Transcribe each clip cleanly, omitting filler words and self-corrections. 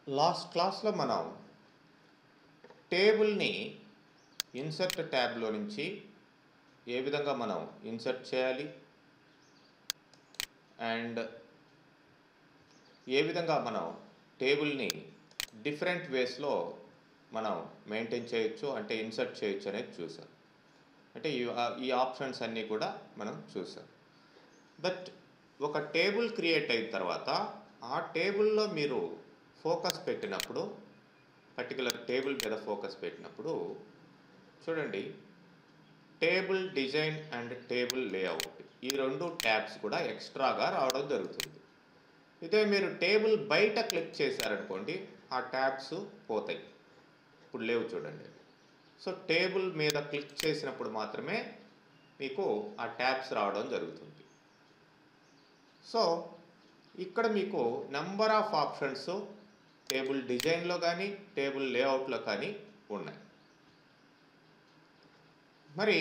Last క్లాస్లో మనం టేబుల్ని insert ట్యాబ్లో నుంచి ఏ విధంగా మనం ఇన్సర్ట్ చేయాలి అండ్ ఏ విధంగా మనం టేబుల్ని డిఫరెంట్ వేస్లో మనం మెయింటైన్ చేయొచ్చు అంటే ఇన్సర్ట్ చేయొచ్చు అనేది చూసాం. అంటే ఈ ఆప్షన్స్ అన్నీ కూడా మనం చూసాం. బట్ ఒక టేబుల్ క్రియేట్ అయిన తర్వాత ఆ టేబుల్లో మీరు ఫోకస్ పెట్టినప్పుడు పర్టికులర్ టేబుల్ మీద ఫోకస్ పెట్టినప్పుడు చూడండి, table design and table layout ఈ రెండు ట్యాబ్స్ కూడా ఎక్స్ట్రాగా రావడం జరుగుతుంది. ఇదే మీరు టేబుల్ బయట క్లిక్ చేశారనుకోండి ఆ ట్యాబ్స్ పోతాయి, ఇప్పుడు లేవు చూడండి. సో టేబుల్ మీద క్లిక్ చేసినప్పుడు మాత్రమే మీకు ఆ ట్యాబ్స్ రావడం జరుగుతుంది. సో ఇక్కడ మీకు నెంబర్ ఆఫ్ ఆప్షన్స్ టేబుల్ డిజైన్లో కానీ టేబుల్ లేఅవుట్లో కానీ ఉన్నాయి. మరి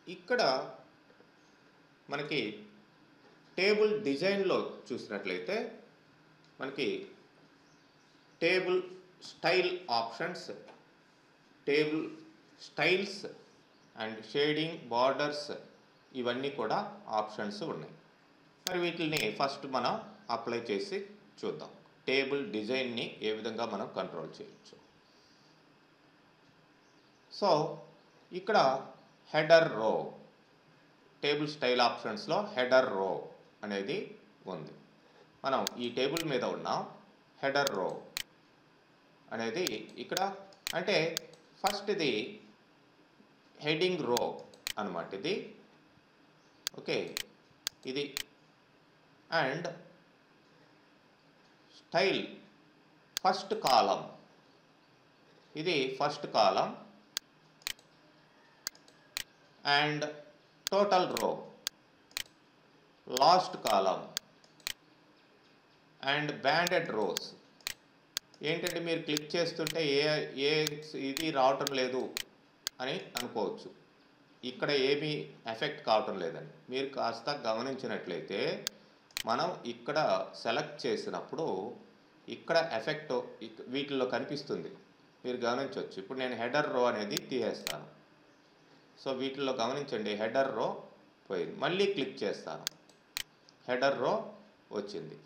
ఇక్కడ మనకి టేబుల్ డిజైన్లో చూసినట్లయితే మనకి table style options, table styles and shading, borders ఇవన్నీ కూడా ఆప్షన్స్ ఉన్నాయి. మరి వీటిని ఫస్ట్ మనం అప్లై చేసి చూద్దాం. టేబుల్ డిజైన్ని ఏ విధంగా మనం కంట్రోల్ చేయొచ్చు. సో ఇక్కడ హెడర్ రో, టేబుల్ స్టైల్ ఆప్షన్స్లో హెడర్ రో అనేది ఉంది. మనం ఈ టేబుల్ మీద ఉన్నాం, హెడర్ రో అనేది ఇక్కడ అంటే ఫస్ట్ ఇది హెడింగ్ రో అన్నమాట ఇది. ఓకే, ఇది అండ్ స్టైల్ ఫస్ట్ కాలం, ఇది first column and total row last column and banded rows. ఏంటంటే మీరు క్లిక్ చేస్తుంటే ఏ ఇది రావటం లేదు అని అనుకోవచ్చు, ఇక్కడ ఏమీ ఎఫెక్ట్ కావటం లేదని. మీరు కాస్త గమనించినట్లయితే మనం ఇక్కడ సెలెక్ట్ చేసినప్పుడు ఇక్కడ ఎఫెక్ట్ వీటిల్లో కనిపిస్తుంది, మీరు గమనించవచ్చు. ఇప్పుడు నేను హెడర్ రో అనేది తీసేస్తాను. సో వీటిల్లో గమనించండి, హెడర్ రో పోయింది. మళ్ళీ క్లిక్ చేస్తాను, హెడర్ రో వచ్చింది.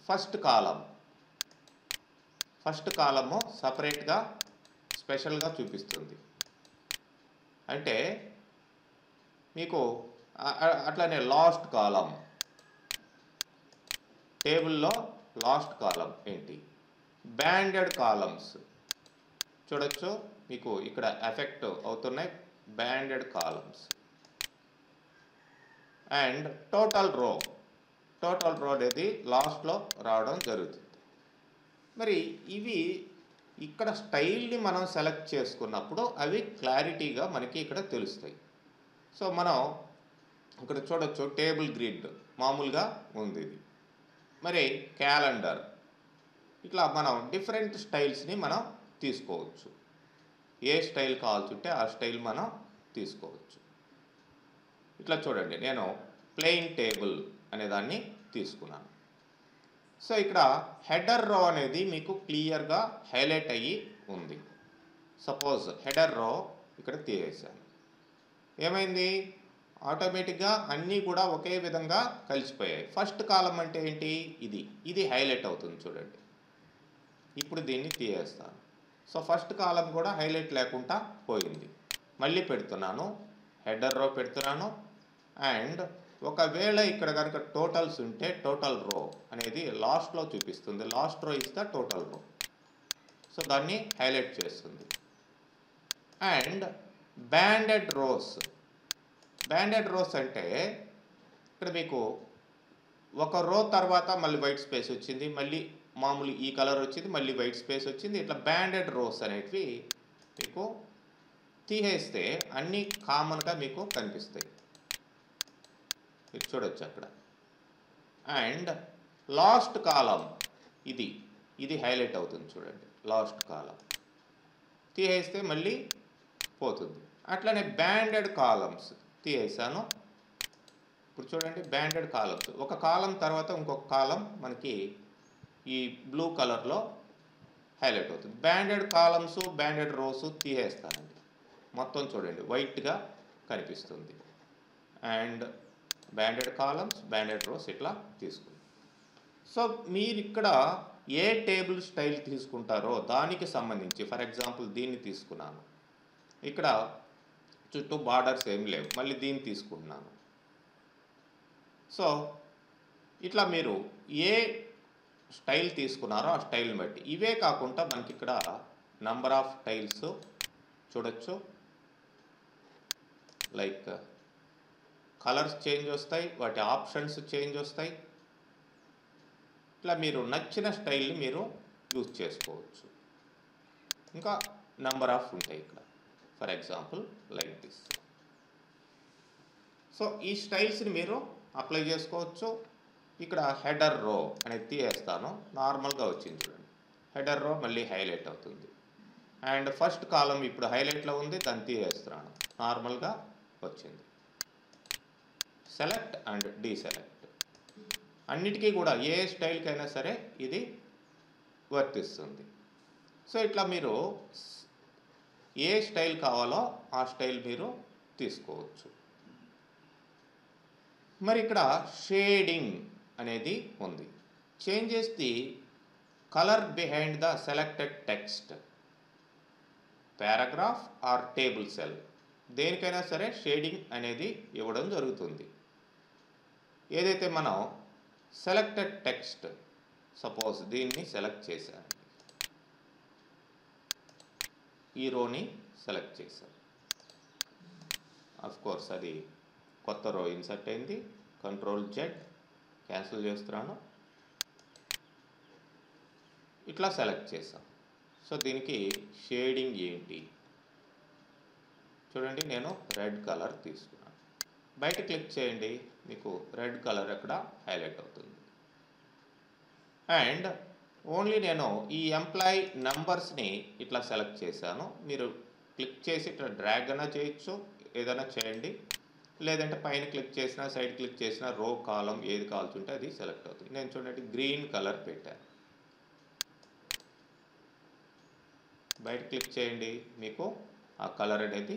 ఫస్ట్ కాలము సపరేట్గా స్పెషల్గా చూపిస్తుంది. అంటే మీకు అట్లానే లాస్ట్ కాలం, టేబుల్లో లాస్ట్ కాలం ఏంటి, బ్యాండెడ్ కాలమ్స్ చూడొచ్చు, మీకు ఇక్కడ ఎఫెక్ట్ అవుతున్నాయి బ్యాండెడ్ కాలమ్స్ అండ్ టోటల్ రో అనేది లాస్ట్లో రావడం జరుగుతుంది. మరి ఇవి ఇక్కడ స్టైల్ని మనం సెలెక్ట్ చేసుకున్నప్పుడు అవి క్లారిటీగా మనకి ఇక్కడ తెలుస్తాయి. సో మనం ఇక్కడ చూడొచ్చు టేబుల్ గ్రిడ్ మామూలుగా ఉంది ఇది. మరి క్యాలెండర్, ఇట్లా మనం డిఫరెంట్ స్టైల్స్ని మనం తీసుకోవచ్చు. ఏ స్టైల్ కావాల్సి ఉంటే ఆ స్టైల్ మనం తీసుకోవచ్చు. ఇట్లా చూడండి, నేను ప్లెయిన్ టేబుల్ అనే దాన్ని తీసుకున్నాను. సో ఇక్కడ హెడర్ రో అనేది మీకు క్లియర్గా హైలైట్ అయ్యి ఉంది. సపోజ్ హెడర్ రో ఇక్కడ తీసేసాను, ఏమైంది, ఆటోమేటిక్గా అన్నీ కూడా ఒకే విధంగా కలిసిపోయాయి. ఫస్ట్ కాలం అంటే ఏంటి, ఇది హైలైట్ అవుతుంది చూడండి. ఇప్పుడు దీన్ని తీసేస్తాను. సో ఫస్ట్ కాలం కూడా హైలైట్ లేకుండా పోయింది. మళ్ళీ పెడుతున్నాను, హెడర్ రో పెడుతున్నాను అండ్ ఒకవేళ ఇక్కడ కనుక టోటల్స్ ఉంటే టోటల్ రో అనేది లాస్ట్లో చూపిస్తుంది. లాస్ట్ రో ఇస్ ద టోటల్ రో. సో దాన్ని హైలైట్ చేస్తుంది. అండ్ బ్యాండెడ్ రోస్ అంటే ఇక్కడ మీకు ఒక రో తర్వాత మళ్ళీ వైట్ స్పేస్ వచ్చింది, మళ్ళీ మామూలు ఈ కలర్ వచ్చింది, మళ్ళీ వైట్ స్పేస్ వచ్చింది. ఇట్లా బ్యాండెడ్ రోస్ అనేటివి మీకు తీసేస్తే అన్నీ కామన్గా మీకు కనిపిస్తాయి, మీరు చూడొచ్చు అక్కడ. అండ్ లాస్ట్ కాలం ఇది హైలైట్ అవుతుంది చూడండి, లాస్ట్ కాలం తీసేస్తే మళ్ళీ పోతుంది. అట్లనే బ్యాండెడ్ కాలమ్స్ తీసేసాను. ఇప్పుడు చూడండి బ్యాండెడ్ కాలమ్స్, ఒక కాలం తర్వాత ఇంకొక కాలం మనకి ఈ బ్లూ కలర్లో హైలైట్ అవుతుంది. బ్యాండెడ్ కాలమ్స్ బ్యాండెడ్ రోస్ తీసేస్తానండి. మొత్తం చూడండి వైట్గా కనిపిస్తుంది. And banded columns banded rows ఇట్లా తీసుకుంటాం. సో మీరు ఇక్కడ ఏ టేబుల్ స్టైల్ తీసుకుంటారో దానికి సంబంధించి, ఫర్ ఎగ్జాంపుల్ దీన్ని తీసుకున్నాను, ఇక్కడ చుట్టూ బార్డర్స్ ఏమి లేవు, మళ్ళీ దీన్ని తీసుకుంటున్నాను. సో ఇట్లా మీరు ఏ స్టైల్ తీసుకున్నారో ఆ స్టైల్ని బట్టి, ఇవే కాకుండా మనకి ఇక్కడ నంబర్ ఆఫ్ టైల్స్ చూడొచ్చు. లైక్ కలర్స్ చేంజ్ వస్తాయి, వాటి ఆప్షన్స్ చేంజ్ వస్తాయి. ఇట్లా మీరు నచ్చిన స్టైల్ని మీరు యూజ్ చేసుకోవచ్చు. ఇంకా నంబర్ ఆఫ్ ఉంటాయి ఇక్కడ, for example like this. So ఈ స్టైల్స్ని మీరు అప్లై చేసుకోవచ్చు. ఇక్కడ హెడర్ రో అనేది తీసేస్తాను, నార్మల్గా వచ్చింది చూడండి. హెడర్ రో మళ్ళీ హైలైట్ అవుతుంది. అండ్ ఫస్ట్ కాలం ఇప్పుడు హైలైట్లో ఉంది, దాన్ని తీసేస్తున్నాను, నార్మల్గా వచ్చింది. సెలెక్ట్ అండ్ డీసెలెక్ట్ అన్నిటికీ కూడా ఏ స్టైల్కైనా సరే ఇది వర్తిస్తుంది. సో ఇట్లా మీరు ఏ స్టైల్ కావాలో ఆ స్టైల్ మీరు తీసుకోవచ్చు. మరి ఇక్కడ షేడింగ్ అనేది ఉంది. Changes the colour behind the selected text, paragraph are table cell, దేనికైనా సరే షేడింగ్ అనేది ఇవ్వడం జరుగుతుంది. ఏదైతే మనం సెలెక్టెడ్ టెక్స్ట్, సపోజ్ దీన్ని సెలెక్ట్ చేశాను, ఈ రోని సెలెక్ట్ చేశాను, అఫ్ కోర్స్ అది కొత్త రో ఇన్సర్ట్ అయింది. Ctrl+Z క్యాన్సిల్ చేస్తున్నాను. ఇట్లా సెలెక్ట్ చేసాం. సో దీనికి షేడింగ్ ఏంటి చూడండి, నేను రెడ్ కలర్ తీసుకున్నాను. బయట క్లిక్ చేయండి, మీకు రెడ్ కలర్ అక్కడ హైలైట్ అవుతుంది. అండ్ ఓన్లీ నేను ఈ ఎంప్లాయీ నంబర్స్ని ఇట్లా సెలెక్ట్ చేశాను. మీరు క్లిక్ చేసి ఇట్లా డ్రాగ్ అయినా చేయొచ్చు, ఏదైనా చేయండి. లేదంటే పైన క్లిక్ చేసినా సైడ్ క్లిక్ చేసినా రో కాలం ఏది కావాల్సింటే అది సెలెక్ట్ అవుతుంది. నేను చూడండి గ్రీన్ కలర్ పెట్టాను. బయట క్లిక్ చేయండి, మీకు ఆ కలర్ అనేది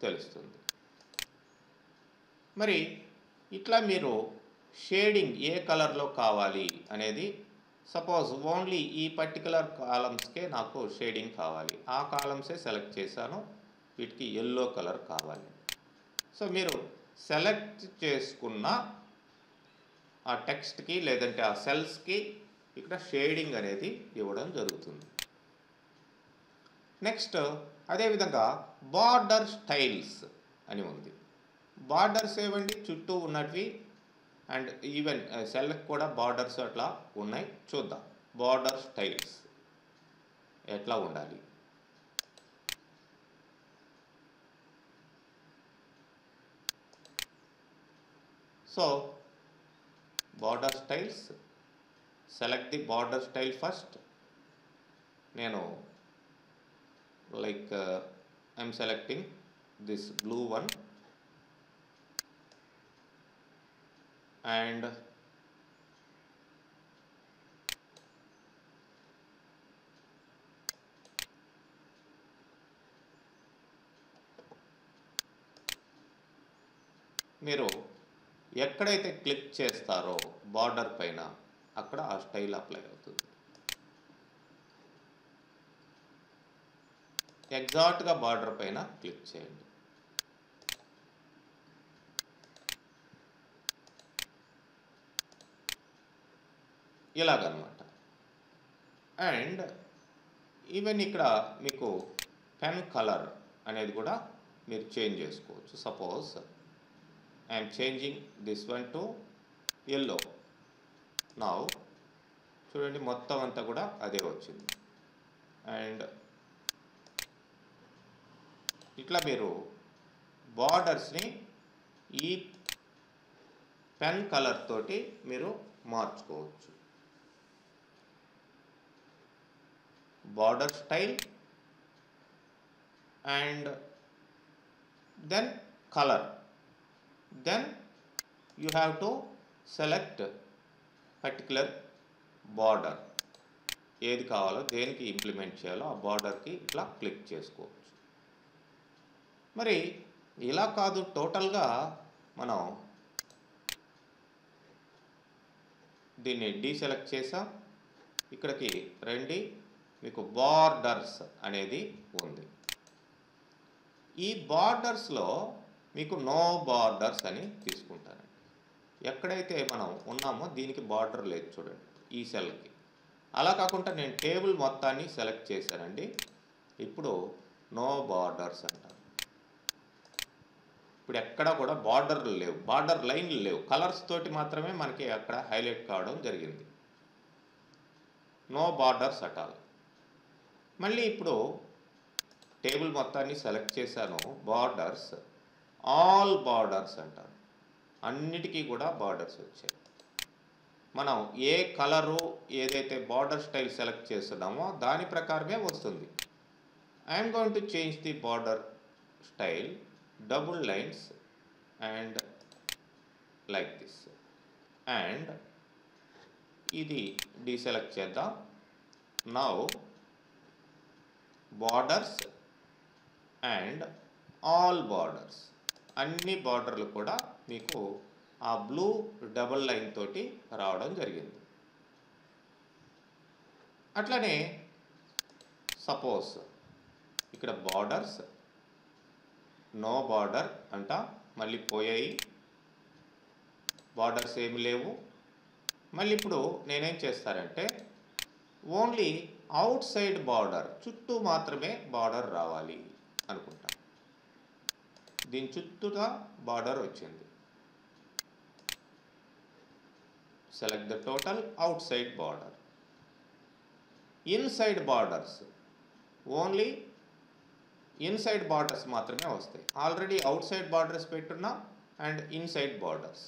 తెలుస్తుంది. మరి ఇట్లా మీరు షేడింగ్ ఏ కలర్లో కావాలి అనేది, సపోజ్ ఓన్లీ ఈ పర్టికులర్ కాలమ్స్కే నాకు షేడింగ్ కావాలి, ఆ కాలమ్సే సెలెక్ట్ చేశాను, వీటికి ఎల్లో కలర్ కావాలి. సో మీరు సెలెక్ట్ చేసుకున్న ఆ టెక్స్ట్కి లేదంటే ఆ సెల్స్కి ఇక్కడ షేడింగ్ అనేది ఇవ్వడం జరుగుతుంది. నెక్స్ట్ అదేవిధంగా బార్డర్ స్టైల్స్ అని ఉంది. బార్డర్స్ ఏవండి చుట్టూ ఉన్నవి, అండ్ ఈవెన్ సెల్కి కూడా బార్డర్స్ అట్లా ఉన్నాయి. చూద్దాం బార్డర్ స్టైల్స్ ఎట్లా ఉండాలి. So border styles, select the border style first. నేను like I'm selecting this blue one and మీరు ఎక్కడైతే క్లిక్ చేస్తారో బార్డర్ పైన అక్కడ ఆ స్టైల్ అప్లై అవుతుంది. ఎగ్జాక్ట్గా బార్డర్ పైన క్లిక్ చేయండి. ఇలాగనమాట. అండ్ ఈవెన్ ఇక్కడ మీకు పెన్ కలర్ అనేది కూడా మీరు చేంజ్ చేసుకోవచ్చు. Suppose I'm changing this one to yellow. Now చూడండి మొత్తం అంతా కూడా అదే వచ్చింది. అండ్ ఇట్లా మీరు బార్డర్స్ని ఈ పెన్ కలర్ తోటి మీరు మార్చుకోవచ్చు. Border style and then color, then you have to select particular border ఏది కావాలో దేనికి ఇంప్లిమెంట్ చేయాలో ఆ బార్డర్కి ఇట్లా క్లిక్ చేసుకోవచ్చు. మరి ఇలా కాదు, టోటల్గా మనం దీన్ని డీసెలెక్ట్ చేసాం. ఇక్కడికి రండి, మీకు బార్డర్స్ అనేది ఉంది. ఈ బార్డర్స్లో మీకు నో బార్డర్స్ అని తీసుకుంటానండి. ఎక్కడైతే మనం ఉన్నామో దీనికి బార్డర్ లేదు చూడండి ఈ సెల్కి. అలా కాకుండా నేను టేబుల్ మొత్తాన్ని సెలెక్ట్ చేశానండి. ఇప్పుడు నో బార్డర్స్ అంటాను. ఇప్పుడు ఎక్కడ కూడా బార్డర్లు లేవు, బార్డర్ లైన్లు లేవు, కలర్స్ తోటి మాత్రమే మనకి అక్కడ హైలైట్ కావడం జరిగింది. No borders at. మళ్ళీ ఇప్పుడు టేబుల్ మొత్తాన్ని సెలెక్ట్ చేశాను, బార్డర్స్, ఆల్ బార్డర్స్ అంటాను. అన్నిటికీ కూడా బార్డర్స్ వచ్చాయి. మనం ఏ కలరు ఏదైతే బార్డర్ స్టైల్ సెలెక్ట్ చేస్తున్నామో దాని ప్రకారమే వస్తుంది. I'm going to change the border style, double lines and like this, and ఇది డీసెలెక్ట్ చేద్దాం. Now borders and all borders, అన్ని బార్డర్లు కూడా మీకు ఆ బ్లూ డబుల్ లైన్ తోటి రావడం జరిగింది. అట్లనే సపోజ్ ఇక్కడ బార్డర్స్, నో బార్డర్ అంట, మళ్ళీ పోయాయి, బార్డర్స్ ఏమి లేవు. మళ్ళీ ఇప్పుడు నేనేం చేస్తానంటే ఓన్లీ అవుట్ సైడ్ బార్డర్, చుట్టూ మాత్రమే బార్డర్ రావాలి అనుకుంటా. దీని చుట్టూగా బార్డర్ వచ్చింది. Select the total outside border. Inside borders, only inside borders మాత్రమే వస్తాయి. ఆల్రెడీ అవుట్ సైడ్ బార్డర్స్ పెట్టున్నాం అండ్ ఇన్సైడ్ బార్డర్స్,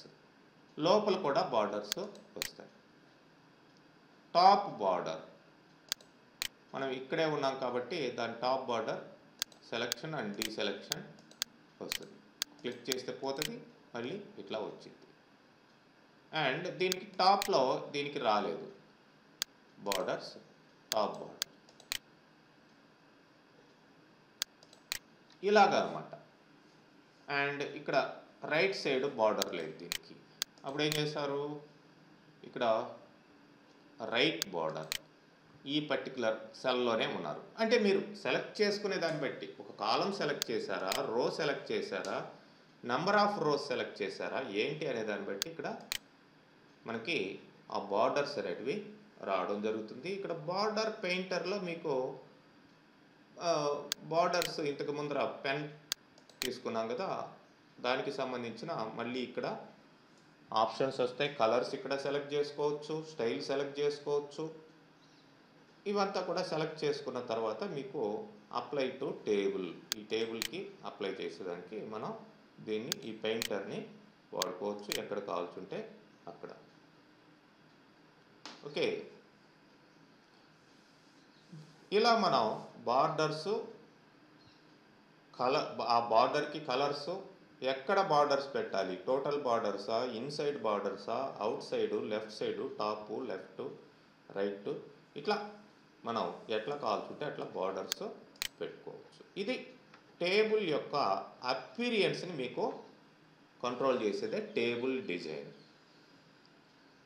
లోపల కూడా బార్డర్స్ వస్తాయి. టాప్ బార్డర్, మనం ఇక్కడే ఉన్నాం కాబట్టి దాని టాప్ బార్డర్ సెలెక్షన్ అండ్ డీసెలెక్షన్ వస్తుంది. క్లిక్ చేస్తే పోతుంది, మళ్ళీ ఇట్లా వచ్చింది. అండ్ దీనికి టాప్లో దీనికి రాలేదు బార్డర్స్, టాప్ బార్డర్ ఇలాగా అనమాట. అండ్ ఇక్కడ రైట్ సైడ్ బార్డర్ లేదు దీనికి. అప్పుడు ఏం చేస్తారు, ఇక్కడ రైట్ బార్డర్ ఈ పర్టికులర్ సెల్లోనే ఉన్నారు. అంటే మీరు సెలెక్ట్ చేసుకునే దాన్ని బట్టి, ఒక కాలం సెలెక్ట్ చేశారా, రో సెలెక్ట్ చేశారా, నెంబర్ ఆఫ్ రోస్ సెలెక్ట్ చేశారా ఏంటి అనే దాన్ని బట్టి ఇక్కడ మనకి ఆ బార్డర్స్ అనేటివి రావడం జరుగుతుంది. ఇక్కడ బార్డర్ పెయింటర్లో మీకు బార్డర్స్ ఇంతకు ముందర పెన్ తీసుకున్నాం కదా, దానికి సంబంధించిన మళ్ళీ ఇక్కడ ఆప్షన్స్ వస్తాయి. కలర్స్ ఇక్కడ సెలెక్ట్ చేసుకోవచ్చు, స్టైల్ సెలెక్ట్ చేసుకోవచ్చు. ఇవంతా కూడా సెలెక్ట్ చేసుకున్న తర్వాత మీకు అప్లై టు టేబుల్, ఈ టేబుల్కి అప్లై చేసేదానికి మనం దీన్ని, ఈ పెయింటర్ని వాడుకోవచ్చు ఎక్కడ కావాల్సి ఉంటే అక్కడ. ఓకే, ఇలా మనం బార్డర్సు, ఆ బార్డర్కి కలర్సు, ఎక్కడ బార్డర్స్ పెట్టాలి, టోటల్ బార్డర్సా, ఇన్సైడ్ బార్డర్సా, outside, left side, top, left, right, ఇట్లా మనం ఎట్లా కావాల్సింటే అట్లా బార్డర్స్ పెట్టుకోవచ్చు. ఇది టేబుల్ యొక్క అపీరియన్స్ని మీకు కంట్రోల్ చేసేదే టేబుల్ డిజైన్.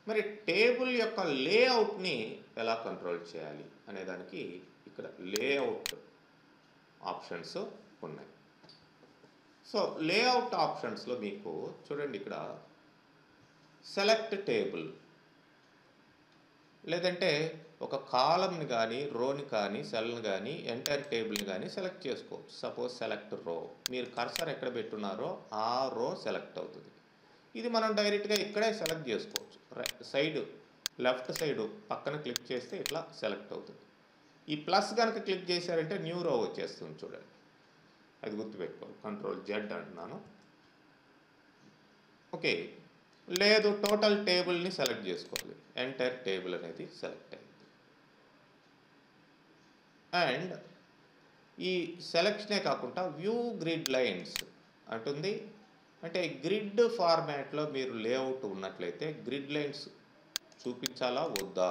మరి టేబుల్ యొక్క లేఅవుట్ని ఎలా కంట్రోల్ చేయాలి అనేదానికి ఇక్కడ లేఅవుట్ ఆప్షన్స్ ఉన్నాయి. సో లేఅవుట్ ఆప్షన్స్లో మీకు చూడండి, ఇక్కడ సెలెక్ట్ టేబుల్, లేదంటే ఒక కాలంని కానీ, రోని కానీ, సెల్ని కానీ, ఎంటైర్ టేబుల్ని కానీ సెలెక్ట్ చేసుకోవచ్చు. సపోజ్ సెలెక్ట్ రో, మీరు కర్సర్ ఎక్కడ పెట్టున్నారో ఆ రో సెలెక్ట్ అవుతుంది. ఇది మనం డైరెక్ట్గా ఇక్కడే సెలెక్ట్ చేసుకోవచ్చు. సైడ్ లెఫ్ట్ సైడు పక్కన క్లిక్ చేస్తే ఇట్లా సెలెక్ట్ అవుతుంది. ఈ ప్లస్ కనుక క్లిక్ చేశారంటే న్యూ రో వచ్చేస్తుంది చూడండి, అది గుర్తుపెట్టుకోవాలి. కంట్రోల్ జెడ్ అంటున్నాను. ఓకే, లేదు టోటల్ టేబుల్ని సెలెక్ట్ చేసుకోవాలి, ఎంటైర్ టేబుల్ అనేది సెలెక్ట్ అయింది. అండ్ ఈ సెలెక్షనే కాకుండా వ్యూ గ్రిడ్ లైన్స్ అంటుంది. అంటే గ్రిడ్ ఫార్మాట్లో మీరు లేఅవుట్ ఉన్నట్లయితే గ్రిడ్ లైన్స్ చూపించాలా వద్దా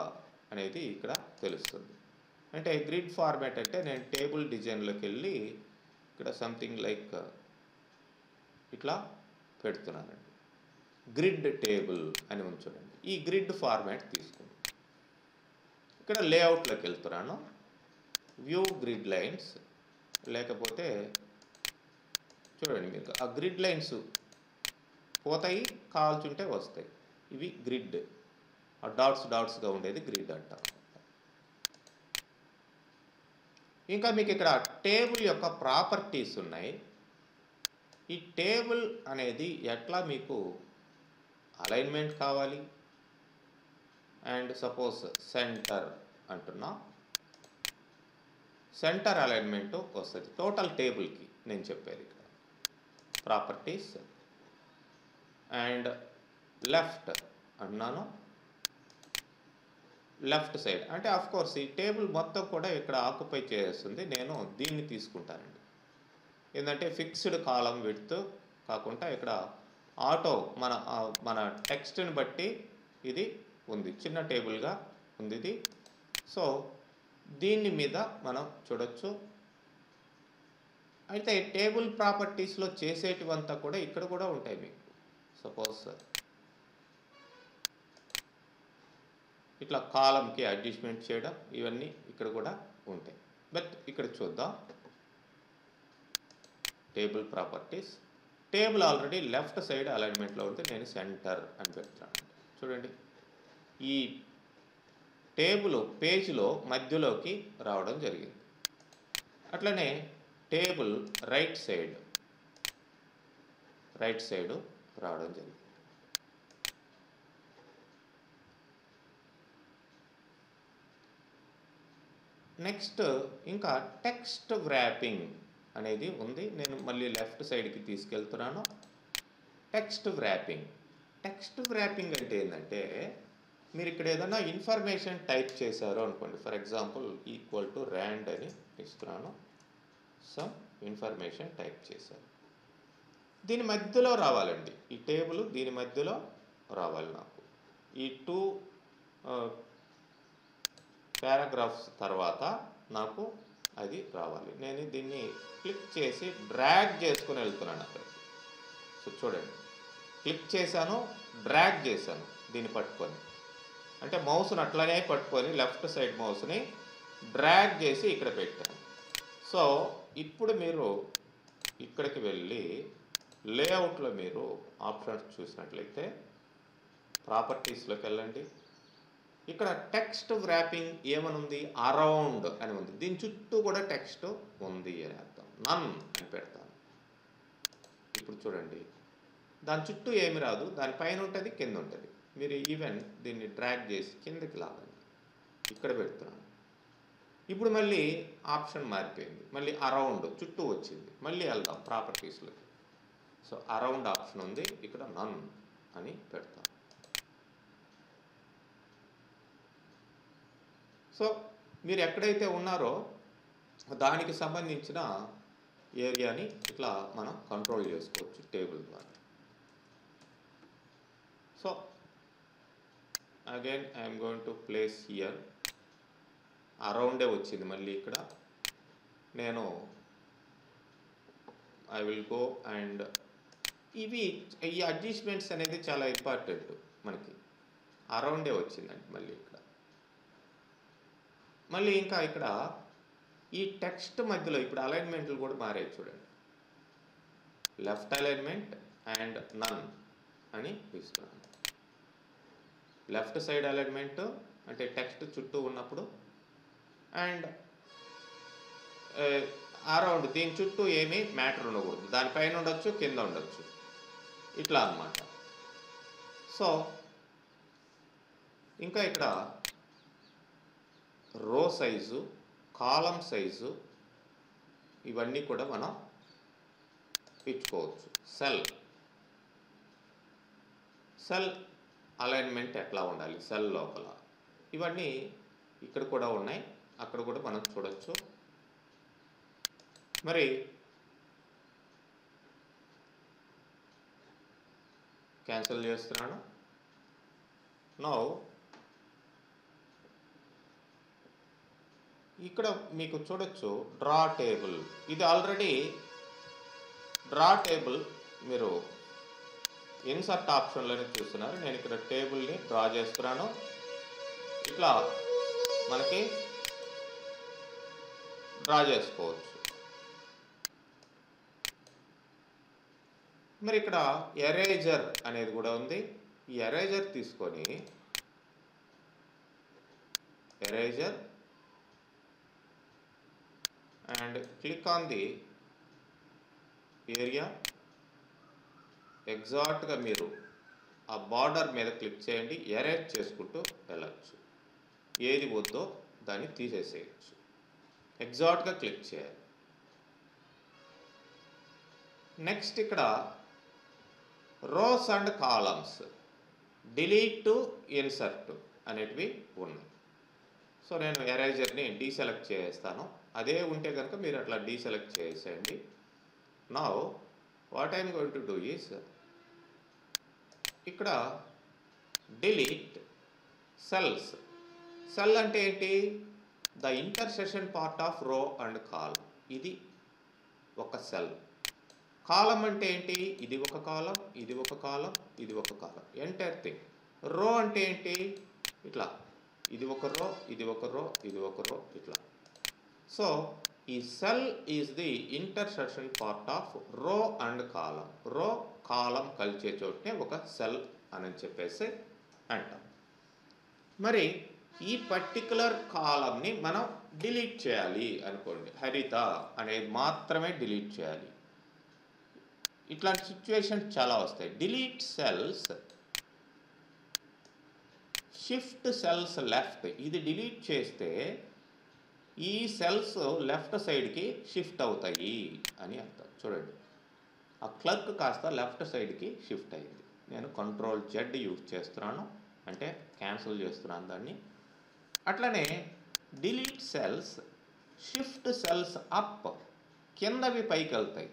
అనేది ఇక్కడ తెలుస్తుంది. అంటే గ్రిడ్ ఫార్మాట్ అంటే నేను టేబుల్ డిజైన్లోకి వెళ్ళి ఇక్కడ సంథింగ్ లైక్ ఇట్లా పెడుతున్నానండి. గ్రిడ్ టేబుల్ అని ఉంచండి. ఈ గ్రిడ్ ఫార్మాట్ తీసుకుంది. ఇక్కడ లేఅవుట్లోకి వెళ్తున్నాను. వ్యూ గ్రిడ్ లైన్స్, లేకపోతే చూడండి మీకు ఆ గ్రిడ్ లైన్స్ పోతాయి, కాల్చుంటే వస్తాయి. ఇవి గ్రిడ్, ఆ డాట్స్గా ఉండేది గ్రిడ్ అంటారు. ఇంకా మీకు ఇక్కడ టేబుల్ యొక్క ప్రాపర్టీస్ ఉన్నాయి. ఈ టేబుల్ అనేది ఎట్లా మీకు అలైన్మెంట్ కావాలి అండ్ సపోజ్ సెంటర్ అంటున్నా, సెంటర్ అలైన్మెంట్ వస్తుంది టోటల్ టేబుల్కి. నేను చెప్పేది ఇక్కడ ప్రాపర్టీస్ అండ్ లెఫ్ట్ అన్నాను, లెఫ్ట్ సైడ్ అంటే ఆఫ్ కోర్స్ ఈ టేబుల్ మొత్తం కూడా ఇక్కడ ఆక్యుపై చేస్తుంది. నేను దీన్ని తీసుకుంటానండి. ఏంటంటే ఫిక్స్డ్ కాలం విడ్త్ కాకుండా ఇక్కడ ఆటో మన టెక్స్ట్ని బట్టి ఇది ఉంది, చిన్న టేబుల్గా ఉంది ఇది. సో దీని మీద మనం చూడొచ్చు. అయితే టేబుల్ ప్రాపర్టీస్లో చేసేటివంతా కూడా ఇక్కడ కూడా ఉంటాయి మీకు. సపోజ్ ఇట్లా కాలంకి అడ్జస్ట్మెంట్ చేయడం, ఇవన్నీ ఇక్కడ కూడా ఉంటాయి. బట్ ఇక్కడ చూద్దాం table properties. Table already left side అలైన్మెంట్లో ఉంటే నేను సెంటర్ అని పెడుతున్నాను. చూడండి ఈ టేబుల్ పేజ్లో మధ్యలోకి రావడం జరిగింది. అట్లనే టేబుల్ రైట్ సైడ్ రావడం జరిగింది. నెక్స్ట్ ఇంకా టెక్స్ట్ వ్రాపింగ్ అనేది ఉంది. నేను మళ్ళీ లెఫ్ట్ సైడ్కి తీసుకెళ్తున్నాను. టెక్స్ట్ వ్రాపింగ్ అంటే ఏంటంటే మీరు ఇక్కడ ఏదైనా ఇన్ఫర్మేషన్ టైప్ చేశారు అనుకోండి. For example equal to rand అని ఇస్తున్నాను. సమ్ ఇన్ఫర్మేషన్ టైప్ చేశారు, దీని మధ్యలో రావాలండి. ఈ టేబుల్ దీని మధ్యలో రావాలి నాకు. ఈ 2 పారాగ్రాఫ్స్ తర్వాత నాకు అది రావాలి. నేను దీన్ని క్లిక్ చేసి డ్రాగ్ చేసుకుని వెళ్తున్నాను అక్కడికి. సో చూడండి, క్లిక్ చేశాను, డ్రాగ్ చేశాను దీన్ని పట్టుకొని, అంటే మౌస్ని అట్లనే పట్టుకొని లెఫ్ట్ సైడ్ మౌస్ని డ్రాగ్ చేసి ఇక్కడ పెట్టాను. సో ఇప్పుడు మీరు ఇక్కడికి వెళ్ళి లేఅవుట్లో మీరు ఆప్షన్స్ చూసినట్లయితే ప్రాపర్టీస్లోకి వెళ్ళండి. ఇక్కడ టెక్స్ట్ వ్రాపింగ్ ఏమనుంది, అరౌండ్ అని ఉంది. దీని చుట్టూ కూడా టెక్స్ట్ ఉంది అని అర్థం. నన్ అని పెడతాను. ఇప్పుడు చూడండి దాని చుట్టూ ఏమి రాదు, దానిపైన ఉంటుంది, కింద ఉంటుంది. మీరు ఈవెన్ దీన్ని డ్రాగ్ చేసి కిందకి లాగండి, ఇక్కడ పెడుతున్నాను. ఇప్పుడు మళ్ళీ ఆప్షన్ మారిపోయింది, మళ్ళీ అరౌండ్ చుట్టూ వచ్చింది. మళ్ళీ వెళ్దాం ప్రాపర్టీస్లోకి. సో అరౌండ్ ఆప్షన్ ఉంది, ఇక్కడ నన్ అని పెడతాను. సో మీరు ఎక్కడైతే ఉన్నారో దానికి సంబంధించిన ఏరియాని ఇట్లా మనం కంట్రోల్ చేసుకోవచ్చు టేబుల్ ద్వారా. So again I'm going to place here. అరౌండే వచ్చింది మళ్ళీ ఇక్కడ. నేను ఐ విల్ గో అండ్ ఈ అడ్జస్ట్మెంట్స్ అనేది చాలా ఇంపార్టెంట్ మనకి. అరౌండే వచ్చిందండి మళ్ళీ ఇక్కడ. మళ్ళీ ఇంకా ఇక్కడ ఈ టెక్స్ట్ మధ్యలో ఇప్పుడు అలైన్మెంట్లు కూడా మారాయి చూడండి. లెఫ్ట్ అలైన్మెంట్ అండ్ నన్ అని ఇస్తున్నాను. లెఫ్ట్ సైడ్ అలైన్మెంట్ అంటే టెక్స్ట్ చుట్టూ ఉన్నప్పుడు, అండ్ అరౌండ్ దీని చుట్టూ ఏమీ మ్యాటర్ ఉండకూడదు, దానిపైన ఉండొచ్చు, కింద ఉండొచ్చు, ఇట్లా అన్నమాట. సో ఇంకా ఇక్కడ రో సైజు, కాలం సైజు ఇవన్నీ కూడా మనం ఇచ్చుకోవచ్చు. సెల్ అలైన్మెంట్ ఎట్లా ఉండాలి సెల్ లోపల, ఇవన్నీ ఇక్కడ కూడా ఉన్నాయి, అక్కడ కూడా మనం చూడొచ్చు. మరి క్యాన్సిల్ చేస్తున్నాను. నౌ ఇక్కడ మీకు చూడొచ్చు డ్రా టేబుల్. ఇది ఆల్రెడీ డ్రా టేబుల్ మీరు ఇన్సర్ట్ ఆప్షన్లోనే చూస్తున్నారు. నేను ఇక్కడ టేబుల్ని డ్రా చేస్తున్నాను. ఇట్లా మనకి డ్రా చేసుకోవచ్చు. మరి ఇక్కడ ఎరేజర్ అనేది కూడా ఉంది. ఈ ఎరేజర్ తీసుకొని eraser and click on the area. ఎగ్జాక్ట్గా మీరు ఆ బార్డర్ మీద క్లిక్ చేయండి. ఎరేజ్ చేసుకుంటూ వెళ్ళచ్చు. ఏది వద్దో దాన్ని తీసేసేయచ్చు. ఎగ్జాక్ట్గా క్లిక్ చేయాలి. నెక్స్ట్ ఇక్కడ rose and columns delete to insert అనేటివి ఉన్నాయి. సో నేను ఎరేజర్ని డీసెలెక్ట్ చేస్తాను. అదే ఉంటే కనుక మీరు అట్లా డీసెలెక్ట్ చేసేయండి. Now what I'm going to do is ఇక్కడ డిలీట్ సెల్స్. సెల్ అంటే ఏంటి? ద ఇంటర్సెక్షన్ పార్ట్ ఆఫ్ రో అండ్ కాలం. ఇది ఒక సెల్. కాలం అంటే ఏంటి? ఇది ఒక కాలం, ఇది ఒక కాలం, ఇది ఒక కాలం, ఎంటైర్ థింగ్. రో అంటే ఏంటి? ఇట్లా ఇది ఒక రో, ఇది ఒక రో, ఇది ఒక రో, ఇట్లా. సో ఈ cell is the intersection part of రో అండ్ కాలం. రో కాలం కలిసే చోటనే ఒక సెల్ అని చెప్పేసి అంటాం. మరి ఈ పర్టికులర్ కాలంని మనం డిలీట్ చేయాలి అనుకోండి. హరిత అనేది మాత్రమే డిలీట్ చేయాలి. ఇట్లాంటి సిచ్యువేషన్ చాలా వస్తాయి. Delete cells, shift cells left. ఇది డిలీట్ చేస్తే ఈ సెల్స్ లెఫ్ట్ సైడ్కి షిఫ్ట్ అవుతాయి అని అర్థం. చూడండి, ఆ క్లర్క్ కాస్త లెఫ్ట్ సైడ్కి షిఫ్ట్ అయింది. నేను కంట్రోల్ జెడ్ యూజ్ చేస్తున్నాను, అంటే క్యాన్సిల్ చేస్తున్నాను దాన్ని. అట్లనే delete cells, shift cells up. కిందవి పైకి వెళ్తాయి.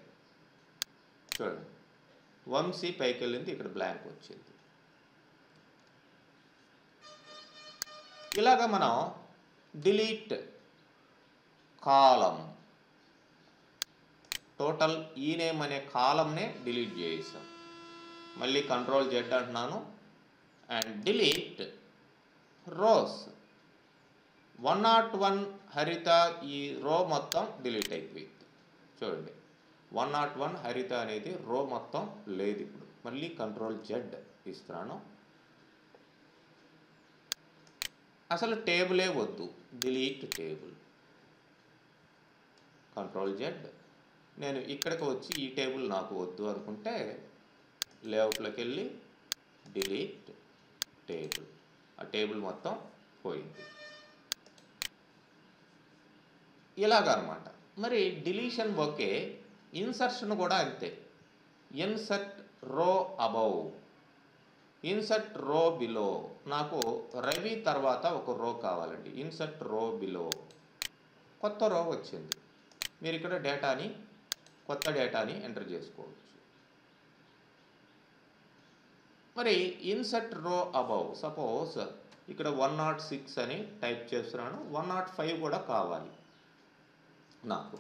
చూడండి, వంశీ పైకి వెళ్ళింది, ఇక్కడ బ్లాంక్ వచ్చింది. ఇలాగ మనం డిలీట్ కాలం, టోటల్ ఈ నేమ్ అనే కాలంనే డిలీట్ చేసాం. మళ్ళీ కంట్రోల్ జెడ్ అంటున్నాను. And delete rows. 101 హరిత, ఈ రో మొత్తం డిలీట్ అయిపోయింది. చూడండి, 101 హరిత అనేది రో మొత్తం లేదు. ఇప్పుడు మళ్ళీ కంట్రోల్ జెడ్ ఇస్తున్నాను. అసలు టేబులే వద్దు, డిలీట్ టేబుల్. Control Z. నేను ఇక్కడికి వచ్చి ఈ టేబుల్ నాకు వద్దు అనుకుంటే లేఅవుట్లోకి వెళ్ళి డిలీట్ టేబుల్. ఆ టేబుల్ మొత్తం పోయింది. ఇలాగనమాట. మరి డిలీషన్ ఓకే, ఇన్సర్షన్ కూడా అంతే. ఇన్సర్ట్ రో అబౌవ్, ఇన్సర్ట్ రో బిలో. నాకు రవి తర్వాత ఒక రో కావాలండి. ఇన్సర్ట్ రో బిలో. కొత్త రో వచ్చింది. మీరు ఇక్కడ డేటాని, కొత్త డేటాని ఎంటర్ చేసుకోవచ్చు. మరి ఇన్సర్ట్ రో అబౌవ్, సపోజ్ ఇక్కడ 106 అని టైప్ చేస్తున్నాను. 105 కూడా కావాలి నాకు.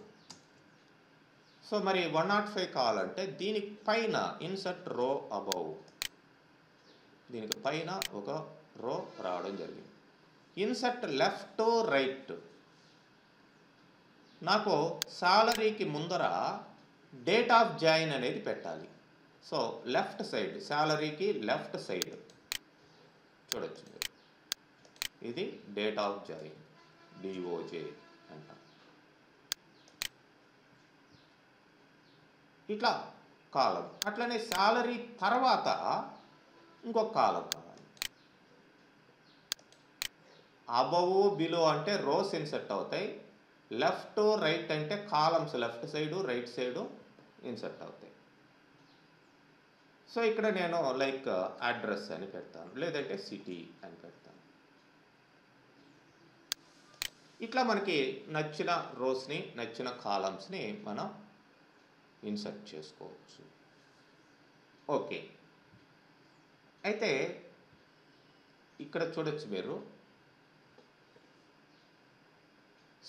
సో మరి 105 కావాలంటే దీనికి పైన ఇన్సర్ట్ రో అబౌవ్, దీనికి పైన ఒక రో రావడం జరిగింది. Insert left right. నాకు సాలరీకి ముందర డేట్ ఆఫ్ జాయిన్ అనేది పెట్టాలి. సో లెఫ్ట్ సైడ్, సాలరీకి లెఫ్ట్ సైడ్ చూడొచ్చు మీరు. ఇది డేట్ ఆఫ్ జాయిన్, డిఓజే అంటాం. ఇట్లా కాలం. అట్లనే సాలరీ తర్వాత ఇంకొక కాలం కావాలి. అబవ్ బిలో అంటే రోస్ ఇన్సర్ట్ అవుతాయి. లెఫ్ట్ రైట్ అంటే columns left side right side insert అవుతాయి. సో ఇక్కడ నేను లైక్ అడ్రస్ అని పెడతాను, లేదంటే సిటీ అని పెడతాను. ఇట్లా మనకి నచ్చిన రోస్ని, నచ్చిన కాలమ్స్ని మనం ఇన్సర్ట్ చేసుకోవచ్చు. ఓకే, అయితే ఇక్కడ చూడొచ్చు మీరు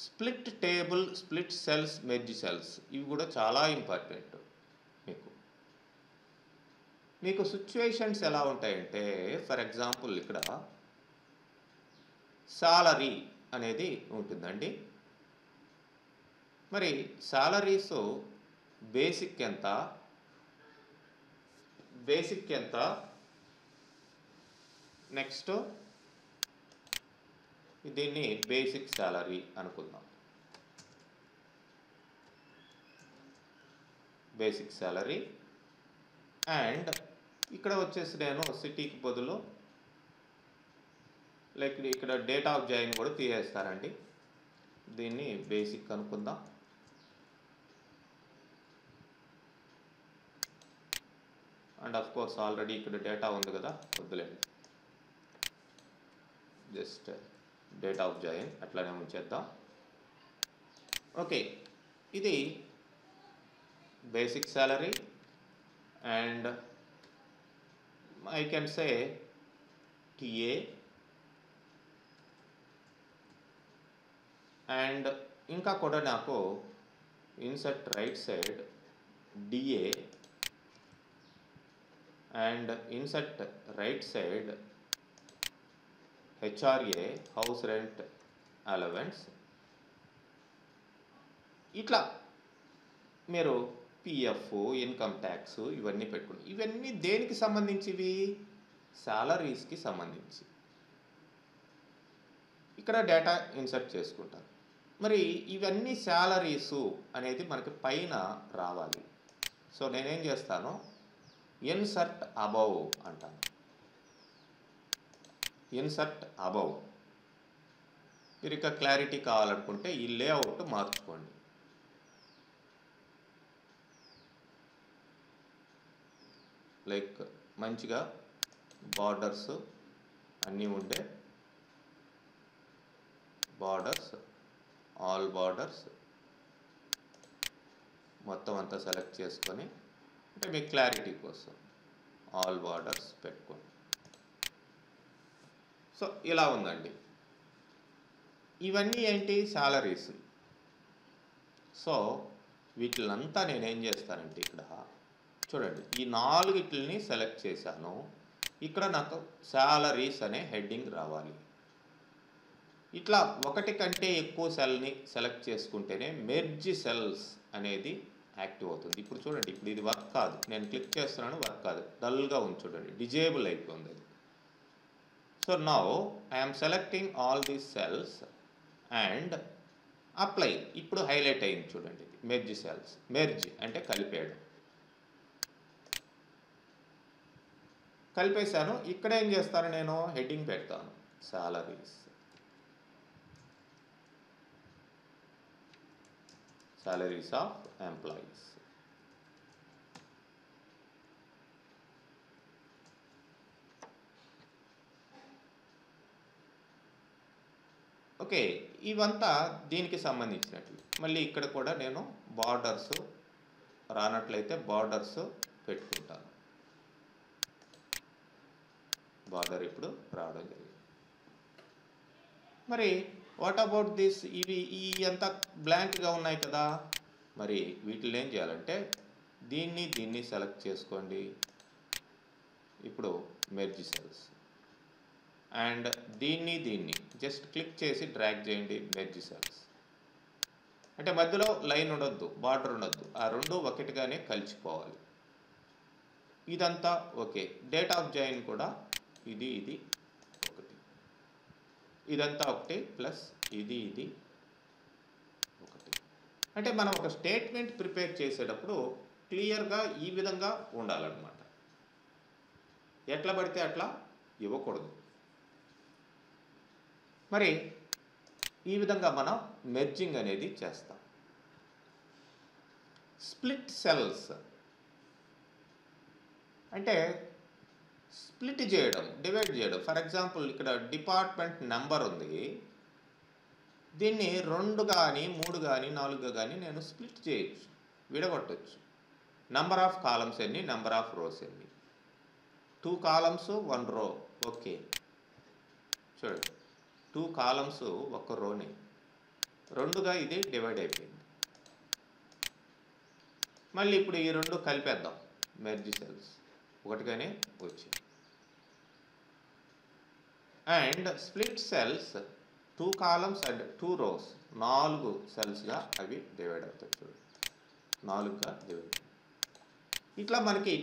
split table, split cells, merge cells ఇవి కూడా చాలా ఇంపార్టెంట్. మీకు సిచ్యువేషన్స్ ఎలా ఉంటాయంటే, ఫర్ ఎగ్జాంపుల్ ఇక్కడ సాలరీ అనేది ఉంటుందండి. మరి సాలరీస్ బేసిక్ ఎంత, నెక్స్ట్ దీన్ని బేసిక్ సాలరీ అనుకుందాం. బేసిక్ సాలరీ అండ్ ఇక్కడ వచ్చేసి నేను సిటీకి బదులు లైక్ ఇక్కడ డేట్ ఆఫ్ జాయిన్ కూడా తీసేస్తానండి. దీన్ని బేసిక్ అనుకుందాం. అండ్ ఆఫ్ కోర్స్ ఆల్రెడీ ఇక్కడ డేటా ఉంది కదా, వద్దులేండి, జస్ట్ డేట్ ఆఫ్ జాయిన్ అట్లానే ఉంచేద్దాం. ఓకే, ఇది basic salary and I can say TA and ఇంకా కూడా నాకు insert right side DA and insert right side HRA house rent allowance. ఇట్లా మీరు పిఎఫ్, ఇన్కమ్ ట్యాక్స్ ఇవన్నీ పెట్టుకుని, ఇవన్నీ దేనికి సంబంధించివి? సాలరీస్కి సంబంధించి. ఇక్కడ డేటా ఇన్సర్ట్ చేసుకుంటారు. మరి ఇవన్నీ సాలరీసు అనేది మనకి పైన రావాలి. సో నేనేం చేస్తాను, ఇన్సర్ట్ అబౌవ్ అంటాను. Insert above. మీరు ఇక క్లారిటీ కావాలనుకుంటే ఈ లేఅవుట్ మార్చుకోండి. లైక్ మంచిగా బార్డర్స్ అన్నీ ఉండే బార్డర్స్, ఆల్ బార్డర్స్ మొత్తం అంతా సెలెక్ట్ చేసుకొని, అంటే మీ క్లారిటీ కోసం ఆల్ బార్డర్స్ పెట్టుకోండి. సో ఇలా ఉందండి. ఇవన్నీ ఏంటి? సాలరీస్. సో వీటిలంతా నేనేం చేస్తానంటే ఇక్కడ చూడండి, ఈ 4 సెలెక్ట్ చేశాను. ఇక్కడ నాకు సాలరీస్ అనే హెడ్డింగ్ రావాలి. ఇట్లా ఒకటి కంటే ఎక్కువ సెల్ని సెలెక్ట్ చేసుకుంటేనే మెర్జ్ సెల్స్ అనేది యాక్టివ్ అవుతుంది. ఇప్పుడు చూడండి, ఇప్పుడు ఇది వర్క్ కాదు, నేను క్లిక్ చేస్తున్నాను, వర్క్ కాదు, డల్గా ఉంది చూడండి, డిజేబుల్ అయిపోయింది అది. So now I'm selecting all these cells and apply. ఇప్పుడు హైలైట్ అయింది చూడండి, మెర్జ్ సెల్స్. మెర్జ్ అంటే కలిపేయడం. కలిపేశాను. ఇక్కడ ఏం చేస్తాను, నేను హెడ్డింగ్ పెడతాను salaries. Salaries of employees. Okay, ఇవంతా దీనికి సంబంధించినట్లు. మళ్ళీ ఇక్కడ కూడా నేను బార్డర్స్ రానట్లయితే బార్డర్స్ పెట్టుకుంటాను. బార్డర్ ఇప్పుడు రావడం జరిగింది. మరి వాట్ అబౌట్ దిస్? ఇవి అంతా బ్లాంక్గా ఉన్నాయి కదా. మరి వీటిని ఏం చేయాలంటే దీన్ని సెలెక్ట్ చేసుకోండి. ఇప్పుడు మెర్జ్ సెల్స్ అండ్ దీన్ని జస్ట్ క్లిక్ చేసి డ్రాగ్ చేయండి, మెర్జ్ సెల్స్. అంటే మధ్యలో లైన్ ఉండొద్దు, బార్డర్ ఉండొద్దు, ఆ రెండు ఒకటిగానే కలిసిపోవాలి. ఇదంతా ఓకే. డేట్ ఆఫ్ జాయిన్ కూడా ఇది ఒకటి, ఇదంతా ఒకటి ప్లస్ ఇది ఒకటి. అంటే మనం ఒక స్టేట్మెంట్ ప్రిపేర్ చేసేటప్పుడు క్లియర్గా ఈ విధంగా ఉండాలన్నమాట. ఎట్లా పడితే అట్లా ఇవ్వకూడదు. మరి ఈ విధంగా మనం మెర్జింగ్ అనేది చేస్తాం. స్ప్లిట్ సెల్స్ అంటే స్ప్లిట్ చేయడం, డివైడ్ చేయడం. ఫర్ ఎగ్జాంపుల్ ఇక్కడ డిపార్ట్మెంట్ నెంబర్ ఉంది, దీన్ని 2 కానీ 3 కానీ 4 కానీ నేను స్ప్లిట్ చేయొచ్చు, విడగొట్టచ్చు. నెంబర్ ఆఫ్ కాలమ్స్ ఎన్ని, నెంబర్ ఆఫ్ రోస్ ఎన్ని. 2 కాలమ్స్ 1 రో. ఓకే, చూడండి, 2 కాలమ్స్ 1 రోని. రెండుగా ఇది డివైడ్ అయిపోయింది. మళ్ళీ ఇప్పుడు ఈ రెండు కలిపేద్దాం. మెర్జ్ సెల్స్ ఒకటిగానే వచ్చాయి. And split cells 2 columns and 2 rows 4 సెల్స్గా అవి డివైడ్ అవుతాయి. చూడండి 4గా డివైడ్. ఇట్లా మనకి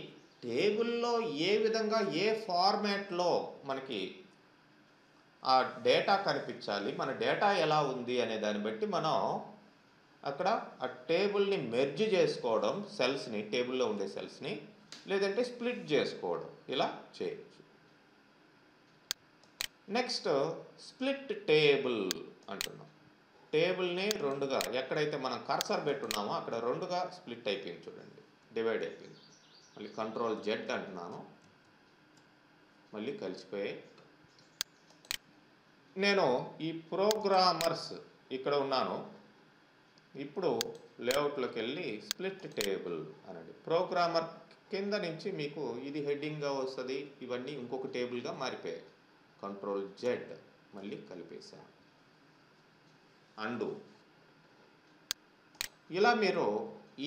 టేబుల్లో ఏ విధంగా ఏ ఫార్మాట్లో మనకి ఆ డేటా కనిపించాలి, మన డేటా ఎలా ఉంది అనే దాన్ని బట్టి మనం అక్కడ ఆ టేబుల్ని మెర్జ్ చేసుకోవడం, సెల్స్ని టేబుల్లో ఉండే సెల్స్ని, లేదంటే స్ప్లిట్ చేసుకోవడం ఇలా చేయొచ్చు. నెక్స్ట్ స్ప్లిట్ టేబుల్ అంటున్నాం. టేబుల్ని రెండుగా ఎక్కడైతే మనం కర్సర్ పెట్టున్నామో అక్కడ రెండుగా స్ప్లిట్ అయిపోయింది. చూడండి డివైడ్ అయిపోయింది. మళ్ళీ కంట్రోల్ జెడ్ అంటున్నాను, మళ్ళీ కలిసిపోయాయి. నేను ఈ ప్రోగ్రామర్స్ ఇక్కడ ఉన్నాను. ఇప్పుడు లేఅవుట్లోకి వెళ్ళి స్ప్లిట్ టేబుల్ అనండి. ప్రోగ్రామర్ కింద నుంచి మీకు ఇది హెడ్డింగ్గా వస్తుంది. ఇవన్నీ ఇంకొక టేబుల్గా మారిపోయాయి. కంట్రోల్ జెడ్ మళ్ళీ కలిపేసాను. అండు. ఇలా మీరు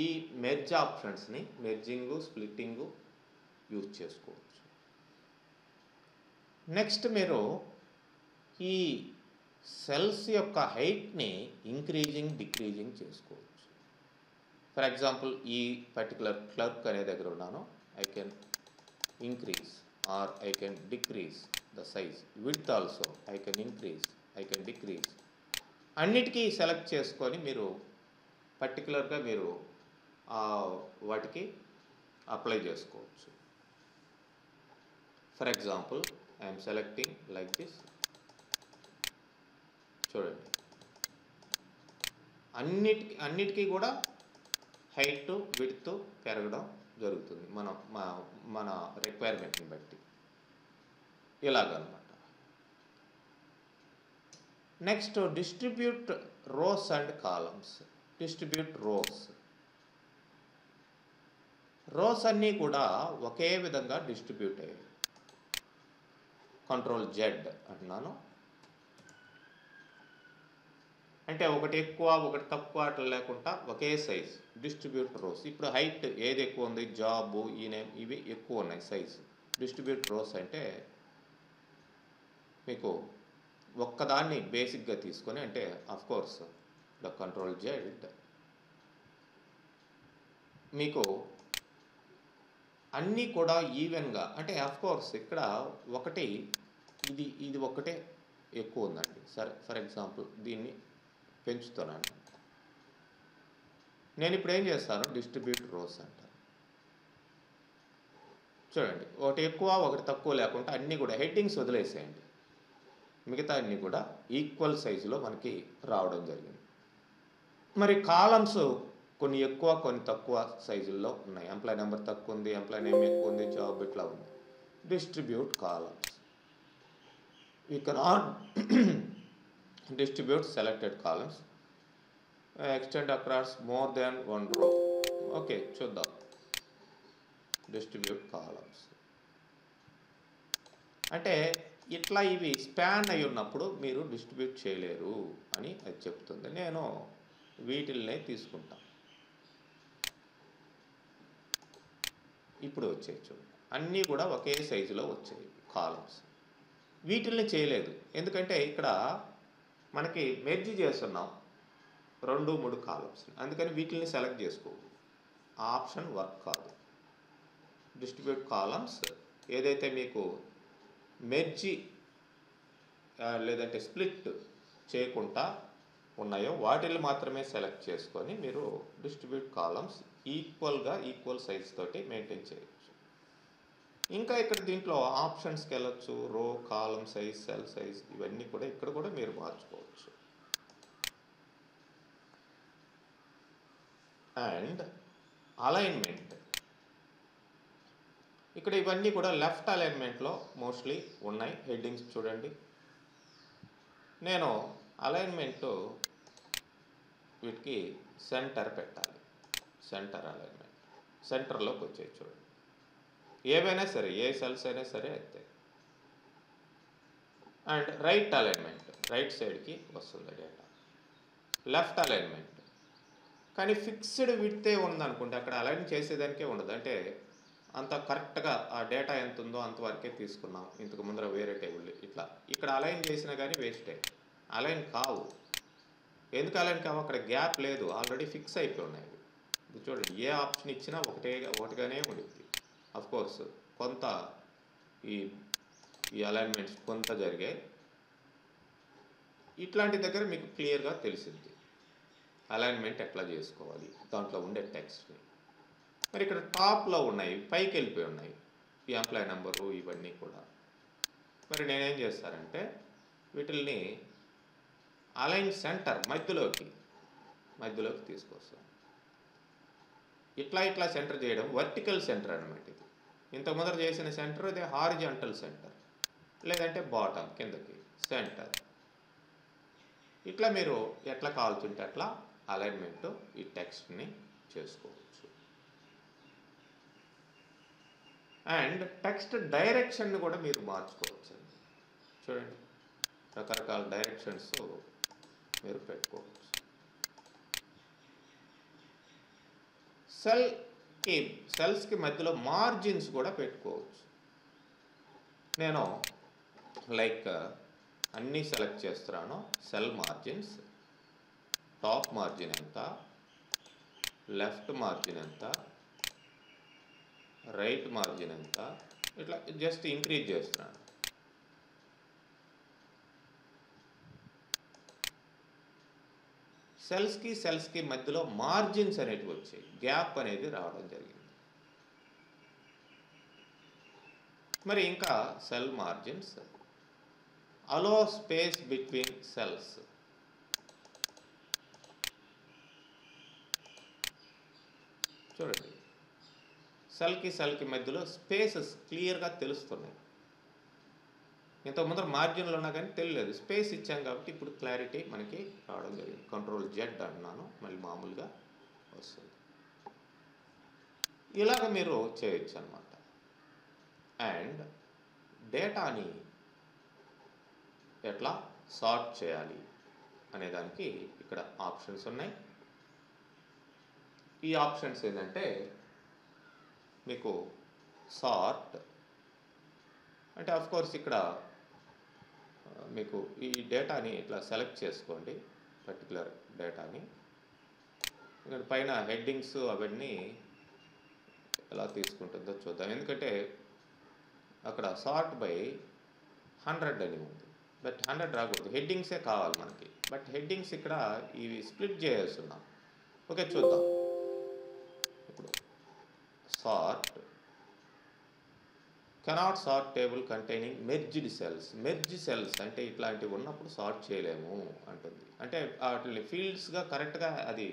ఈ మెర్జ్ ఆప్షన్స్ని మెర్జింగు, స్ప్లిట్టింగు యూజ్ చేసుకోవచ్చు. నెక్స్ట్ మీరు ఈ సెల్స్ యొక్క హైట్ని ఇంక్రీజింగ్, డిక్రీజింగ్ చేసుకోవచ్చు. ఫర్ ఎగ్జాంపుల్ ఈ పర్టికులర్ క్లర్క్ అనే దగ్గర ఉన్నాను. I can increase or I can decrease the size. Width also I can increase, I can decrease. అన్నిటికీ సెలెక్ట్ చేసుకొని మీరు పర్టికులర్గా మీరు వాటికి అప్లై చేసుకోవచ్చు. For example I'm selecting like this. చూడండి అన్నిటికీ కూడా హైట్, విడ్త్ పెరగడం జరుగుతుంది మన రిక్వైర్మెంట్ని బట్టి. ఇలాగనమాట. Next distribute rows and columns. Distribute rows అన్నీ కూడా ఒకే విధంగా డిస్ట్రిబ్యూట్ అయ్యాయి. కంట్రోల్ జెడ్ అంటున్నాను. అంటే ఒకటి ఎక్కువ ఒకటి తక్కువ అట్లా లేకుండా ఒకే సైజ్. Distribute rows. ఇప్పుడు హైట్ ఏది ఎక్కువ ఉంది, జాబ్, ఈ నేమ్, ఇవి ఎక్కువ ఉన్నాయి సైజ్. డిస్ట్రిబ్యూట్ రోస్ అంటే మీకు ఒక్కదాన్ని బేసిక్గా తీసుకొని, అంటే కోర్స్ ద కంట్రోల్ జెడ్ మీకు అన్నీ కూడా ఈవెన్గా, అంటే కోర్స్ ఇక్కడ ఒకటి ఇది ఒకటే ఎక్కువ ఉందండి. సరే ఫర్ ఎగ్జాంపుల్ దీన్ని పెంచుతున్నాను. నేను ఇప్పుడు ఏం చేస్తాను, డిస్ట్రిబ్యూట్ రోస్ అంటాను. చూడండి ఒకటి ఎక్కువ ఒకటి తక్కువ లేకుండా అన్నీ కూడా హెడ్డింగ్స్ వదిలేసేయండి. మిగతా అన్నీ కూడా ఈక్వల్ సైజులో మనకి రావడం జరిగింది. మరి కాలమ్స్ కొన్ని ఎక్కువ కొన్ని తక్కువ సైజుల్లో ఉన్నాయి. ఎంప్లాయ్ నెంబర్ తక్కువ ఉంది, ఎంప్లాయ్ నేమ్ ఎక్కువ ఉంది, జాబ్ ఇట్లా ఉంది. Distribute columns. You cannot distribute selected columns, extend across more than one row. Okay చూద్దాం. డిస్ట్రిబ్యూట్ కాలమ్స్ అంటే ఇట్లా ఇవి స్పాన్ అయి ఉన్నప్పుడు మీరు డిస్ట్రిబ్యూట్ చేయలేరు అని అది చెప్తుంది. నేను వీటిల్నే తీసుకుంటాను. ఇప్పుడు వచ్చాయి చూడండి, అన్నీ కూడా ఒకే సైజులో వచ్చాయి కాలమ్స్. వీటిల్ని చేయలేదు ఎందుకంటే ఇక్కడ మనకి మెర్జ్ చేస్తున్నాం 2, 3 కాలమ్స్. అందుకని వీటిని సెలెక్ట్ చేసుకోవు. ఆ ఆప్షన్ వర్క్ కాదు. డిస్ట్రిబ్యూట్ కాలమ్స్ ఏదైతే మీకు మెర్జి లేదంటే స్ప్లిట్ చేయకుండా ఉన్నాయో వాటిని మాత్రమే సెలెక్ట్ చేసుకొని మీరు డిస్ట్రిబ్యూట్ కాలమ్స్ ఈక్వల్ సైజ్ తోటి మెయింటైన్ చేయొచ్చు. ఇంకా ఇక్కడ దీంట్లో ఆప్షన్స్కి వెళ్ళొచ్చు. రో, కాలం సైజ్, సెల్ సైజ్ ఇవన్నీ కూడా ఇక్కడ కూడా మీరు మార్చుకోవచ్చు. And alignment. ఇక్కడ ఇవన్నీ కూడా లెఫ్ట్ అలైన్మెంట్లో మోస్ట్లీ ఉన్నాయి. హెడ్డింగ్స్ చూడండి. నేను అలైన్మెంట్ వీటికి సెంటర్ పెట్టాలి. సెంటర్ అలైన్మెంట్ సెంటర్లోకి వచ్చాయి చూడండి. ఏవైనా సరే ఏ సెల్స్ అయినా సరే అయితే. అండ్ రైట్ అలైన్మెంట్ రైట్ సైడ్కి వస్తుంది డేటా. Left alignment. కానీ ఫిక్స్డ్ విడ్తే ఉందనుకుంటే అక్కడ అలైన్ చేసేదానికే ఉండదు. అంటే అంత కరెక్ట్గా ఆ డేటా ఎంత ఉందో అంతవరకే తీసుకున్నాం. ఇంతకు ముందర వేరే టేబుల్ ఇట్లా ఇక్కడ అలైన్ చేసినా కానీ వేస్టే, అలైన్ కావు. ఎందుకు అలైన్ కావు? అక్కడ గ్యాప్ లేదు, ఆల్రెడీ ఫిక్స్ అయిపోయి ఉన్నాయి. ఇది చూడండి, ఏ ఆప్షన్ ఇచ్చినా ఒకటిగానే ఉండిద్ది. కోర్స్ కొంత ఈ అలైన్మెంట్స్ కొంత జరిగాయి. ఇట్లాంటి దగ్గర మీకు క్లియర్గా తెలిసింది అలైన్మెంట్ ఎట్లా చేసుకోవాలి దాంట్లో ఉండే టెక్స్ట్ని. మరి ఇక్కడ టాప్లో ఉన్నాయి, పైకి వెళ్ళిపోయి ఉన్నాయి ఈ ఎంప్లాయ్ నెంబరు ఇవన్నీ కూడా. మరి నేనేం చేస్తానంటే వీటిల్ని అలైన్ సెంటర్ మధ్యలోకి తీసుకొస్తాను. ఇట్లా సెంటర్ చేయడం వర్టికల్ సెంటర్ అనమాట. ఇది ఇంత ముందర చేసిన సెంటర్, ఇది హారిజాంటల్ సెంటర్, లేదంటే బాటమ్ కిందకి సెంటర్. ఇట్లా మీరు ఎట్లా కావాల్సింటే అట్లా అలైన్మెంట్ ఈ టెక్స్ట్ని చేసుకోవచ్చు. అండ్ టెక్స్ట్ డైరెక్షన్ని కూడా మీరు మార్చుకోవచ్చు. చూడండి, రకరకాల డైరెక్షన్స్ మీరు పెట్టుకోవచ్చు. సెల్స్కి మధ్యలో మార్జిన్స్ కూడా పెట్టుకోవచ్చు. నేను లైక్ అన్నీ సెలెక్ట్ చేస్తున్నాను. సెల్ మార్జిన్స్, టాప్ మార్జిన్ ఎంత, లెఫ్ట్ మార్జిన్ ఎంత, రైట్ మార్జిన్ ఎంత, ఇట్లా జస్ట్ ఇంక్రీజ్ చేస్తున్నాను. సెల్స్కి మధ్యలో మార్జిన్స్ అనేటివి వచ్చాయి, గ్యాప్ అనేది రావడం జరిగింది. మరి ఇంకా సెల్ మార్జిన్స్, అలో స్పేస్ బిట్వీన్ సెల్స్. చూడండి, సెల్కి మధ్యలో స్పేసెస్ క్లియర్గా తెలుస్తున్నాయి. ఇంత ముందర మార్జిన్లు ఉన్నా కానీ తెలియలేదు, స్పేస్ ఇచ్చాం కాబట్టి ఇప్పుడు క్లారిటీ మనకి రావడం జరిగింది. కంట్రోల్ జెడ్ అన్నాను, మళ్ళీ మామూలుగా వస్తుంది. ఇలాగ మీరు చేయొచ్చు అన్నమాట. అండ్ డేటాని ఎట్లా సార్ట్ చేయాలి అనేదానికి ఇక్కడ ఆప్షన్స్ ఉన్నాయి. ఈ ఆప్షన్స్ ఏంటంటే మీకు సార్ట్ అంటే కోర్స్ ఇక్కడ మీకు ఈ డేటాని ఇట్లా సెలెక్ట్ చేసుకోండి, పర్టికులర్ డేటాని. ఇక్కడ పైన హెడ్డింగ్స్ అవన్నీ ఎలా తీసుకుంటుందో చూద్దాం. ఎందుకంటే అక్కడ సార్ట్ బై 100 అని ఉంది, బట్ 100 రాకూడదు, హెడ్డింగ్సే కావాలి మనకి. బట్ హెడ్డింగ్స్ ఇక్కడ ఇవి స్ప్లిట్ చేస్తున్నాం. ఓకే, చూద్దాం. ఇప్పుడు sort cannot sort table containing merged cells. Merge cells అంటే ఇట్లాంటివి ఉన్నప్పుడు సార్ట్ చేయలేము అంటుంది. అంటే వాటిని ఫీల్డ్స్గా కరెక్ట్గా అది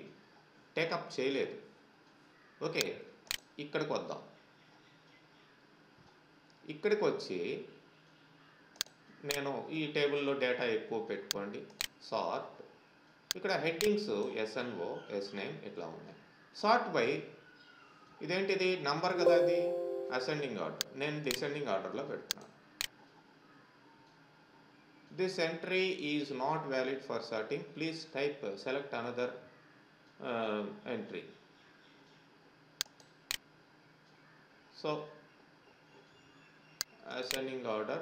టేకప్ చేయలేదు. ఓకే, ఇక్కడికి వద్దాం. ఇక్కడికి వచ్చి నేను ఈ టేబుల్లో డేటా ఎక్కువ పెట్టుకోండి, సార్ట్. ఇక్కడ హెడ్డింగ్స్ ఎస్ఎన్ఓ, ఎస్ నేమ్ ఇట్లా ఉన్నాయి. సార్ట్ బై ఇదేంటిది నంబర్ కదా, అది అసెండింగ్ ఆర్డర్. నేను డిసెండింగ్ ఆర్డర్లో పెడుతున్నాను. This entry is not valid for sorting, please type select another entry. So ascending order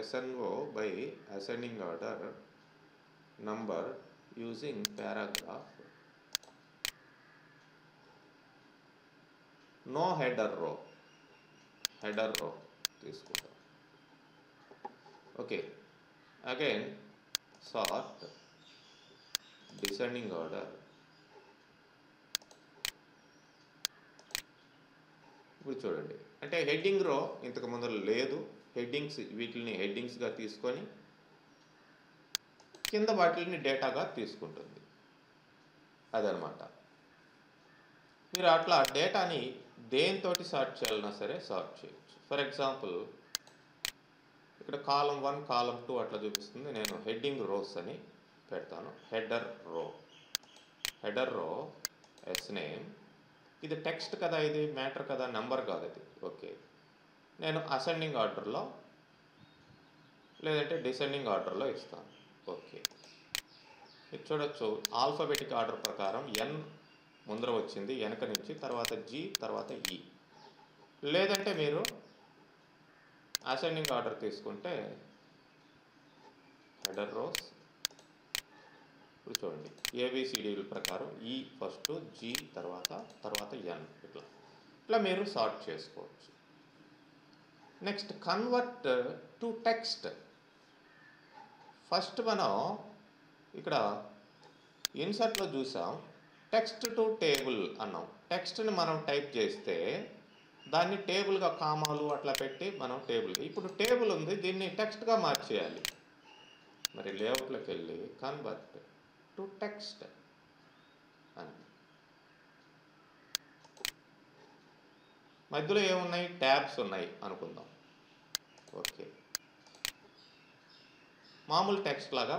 SNO by ascending order number using paragraph. No header row తీసుకుంటాం. Okay, again sort descending order. ఇప్పుడు చూడండి, అంటే heading రో ఇంతకు ముందు లేదు, headings వీటిని హెడ్డింగ్స్గా తీసుకొని కింద వాటిని డేటాగా తీసుకుంటుంది. అదనమాట. మీరు అట్లా డేటాని దేనితోటి సార్ట్ చేయాలన్నా సరే సార్ట్ చేయొచ్చు. ఫర్ ఎగ్జాంపుల్ ఇక్కడ కాలం 1 కాలం 2 అట్లా చూపిస్తుంది. నేను హెడ్డింగ్ రోస్ అని పెడతాను. హెడర్ రో ఎస్ నేమ్. ఇది టెక్స్ట్ కదా, ఇది మ్యాటర్ కదా, నెంబర్ కాదు అది. ఓకే, నేను అసెండింగ్ ఆర్డర్లో లేదంటే డిసెండింగ్ ఆర్డర్లో ఇస్తాను. ఓకే, ఇది చూడొచ్చు ఆల్ఫాబెటిక్ ఆర్డర్ ప్రకారం ఎన్ ముందర వచ్చింది వెనక నుంచి, తర్వాత జీ, తర్వాత ఈ. లేదంటే మీరు అసెండింగ్ ఆర్డర్ తీసుకుంటే హెడర్ రోస్, ఇప్పుడు చూడండి ఏబిసిడీల ప్రకారం ఈ ఫస్ట్, జీ తర్వాత ఎన్, ఇట్లా మీరు సార్ట్ చేసుకోవచ్చు. Next convert to text. First మనం ఇక్కడ ఇన్సర్ట్లో చూసాం టెక్స్ట్ టు టేబుల్ అన్నాం. టెక్స్ట్ని మనం టైప్ చేస్తే దాన్ని టేబుల్గా కామాలు అట్లా పెట్టి మనం టేబుల్, ఇప్పుడు టేబుల్ ఉంది దీన్ని టెక్స్ట్గా మార్చేయాలి. మరి లేఅవుట్లోకి వెళ్ళి కన్వర్ట్ టు టెక్స్ట్ అని, మధ్యలో ఏమున్నాయి ట్యాబ్స్ ఉన్నాయి అనుకుందాం. ఓకే, మామూలు టెక్స్ట్ లాగా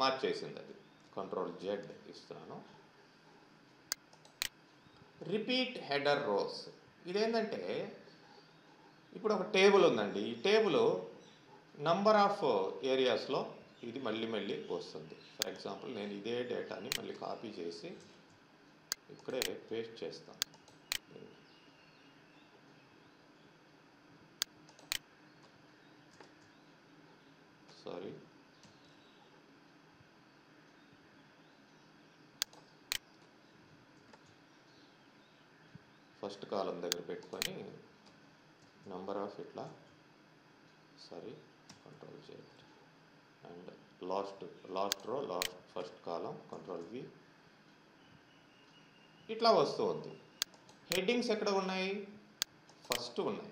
మార్చేసింది అది. కంట్రోల్ జెడ్ ఇస్తున్నాను. Repeat header rows. ఇదేంటంటే ఇప్పుడు ఒక టేబుల్ ఉందండి, ఈ టేబుల్ నంబర్ ఆఫ్ ఏరియాస్లో ఇది మళ్ళీ వస్తుంది. ఫర్ ఎగ్జాంపుల్ నేను ఇదే డేటాని మళ్ళీ కాపీ చేసి ఇక్కడే పేస్ట్ చేస్తాను. సారీ, ఫస్ట్ కాలం దగ్గర పెట్టుకొని నంబర్ ఆఫ్ ఇట్లా, sorry control Z and last రో ఫస్ట్ కాలం కంట్రోల్ వి, ఇట్లా వస్తూ ఉంది. హెడ్డింగ్స్ ఎక్కడ ఉన్నాయి? ఫస్ట్ ఉన్నాయి.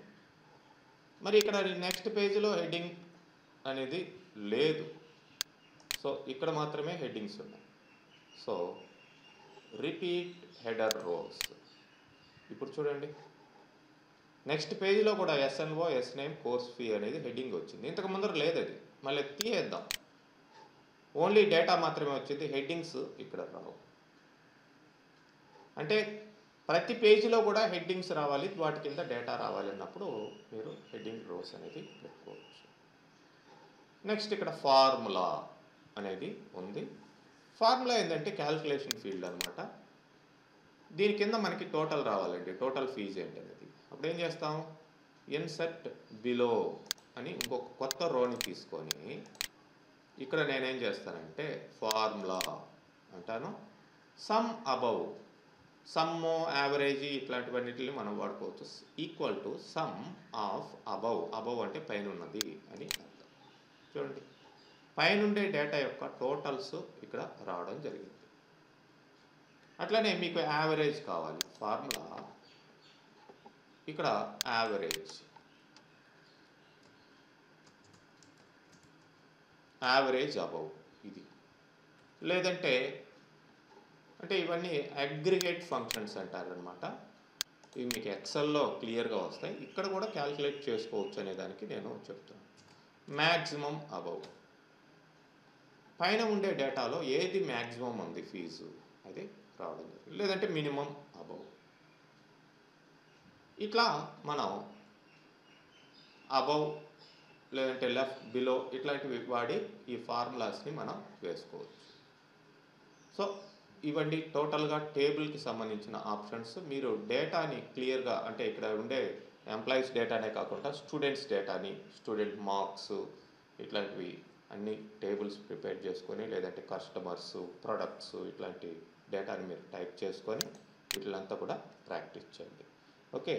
మరి ఇక్కడ నెక్స్ట్ పేజీలో హెడ్డింగ్ అనేది లేదు, సో ఇక్కడ మాత్రమే హెడ్డింగ్స్ ఉన్నాయి. So repeat header rows. ఇప్పుడు చూడండి నెక్స్ట్ పేజీలో కూడా SNO, S name, course fee అనేది హెడ్డింగ్ వచ్చింది. ఇంతకు ముందర లేదు అది, మళ్ళీ తీయేద్దాం. ఓన్లీ డేటా మాత్రమే వచ్చింది, హెడ్డింగ్స్ ఇక్కడ రావు. అంటే ప్రతి పేజీలో కూడా హెడ్డింగ్స్ రావాలి, వాటి కింద డేటా రావాలి అన్నప్పుడు మీరు హెడ్డింగ్ రోస్ అనేది పెట్టుకోవచ్చు. నెక్స్ట్ ఇక్కడ ఫార్ములా అనేది ఉంది. ఫార్ములా ఏంటంటే క్యాల్కులేషన్ ఫీల్డ్ అనమాట. దీని కింద మనకి టోటల్ రావాలండి, టోటల్ ఫీజు ఏంటి అనేది. అప్పుడు ఏం చేస్తాం, ఇన్సర్ట్ బిలో అని ఇంకొక కొత్త రోని తీసుకొని ఇక్కడ నేనేం చేస్తానంటే ఫార్ములా అంటాను, సమ్ అబవ్, సమ్ యావరేజ్ ఇట్లాంటివన్నిటిని మనం వాడుకోవచ్చు. Equal to some of above అంటే పైన ఉన్నది అని అర్థం. చూడండి పైనుండే డేటా యొక్క టోటల్స్ ఇక్కడ రావడం జరిగింది. అట్లనే మీకు యావరేజ్ కావాలి, ఫార్ములా ఇక్కడ యావరేజ్ అబవ్ ఇది. లేదంటే అంటే ఇవన్నీ అగ్రిగేట్ ఫంక్షన్స్ అంటారనమాట. ఇవి మీకు ఎక్సెల్లో క్లియర్గా వస్తాయి, ఇక్కడ కూడా క్యాల్కులేట్ చేసుకోవచ్చు అనే దానికి నేను చెప్తాను. మ్యాక్సిమం అబవ్, పైన ఉండే డేటాలో ఏది మ్యాక్సిమం ఉంది ఫీజు అది రావడం జరిగింది. లేదంటే మినిమం అబవ్. ఇట్లా మనం అబవ్ లేదంటే లెఫ్ట్, బిలో ఇట్లాంటివి వాడి ఈ ఫార్ములాస్ని మనం వేసుకోవచ్చు. సో ఇవన్నీ టోటల్గా టేబుల్కి సంబంధించిన ఆప్షన్స్. మీరు డేటాని క్లియర్గా, అంటే ఇక్కడ ఉండే ఎంప్లాయీస్ డేటానే కాకుండా స్టూడెంట్స్ డేటాని, స్టూడెంట్ మార్క్స్ ఇట్లాంటివి అన్ని టేబుల్స్ ప్రిపేర్ చేసుకొని, లేదంటే కస్టమర్స్, ప్రొడక్ట్స్ ఇట్లాంటి డేటాని మీరు టైప్ చేసుకొని వీటిలంతా కూడా ప్రాక్టీస్ చేయండి. ఓకే.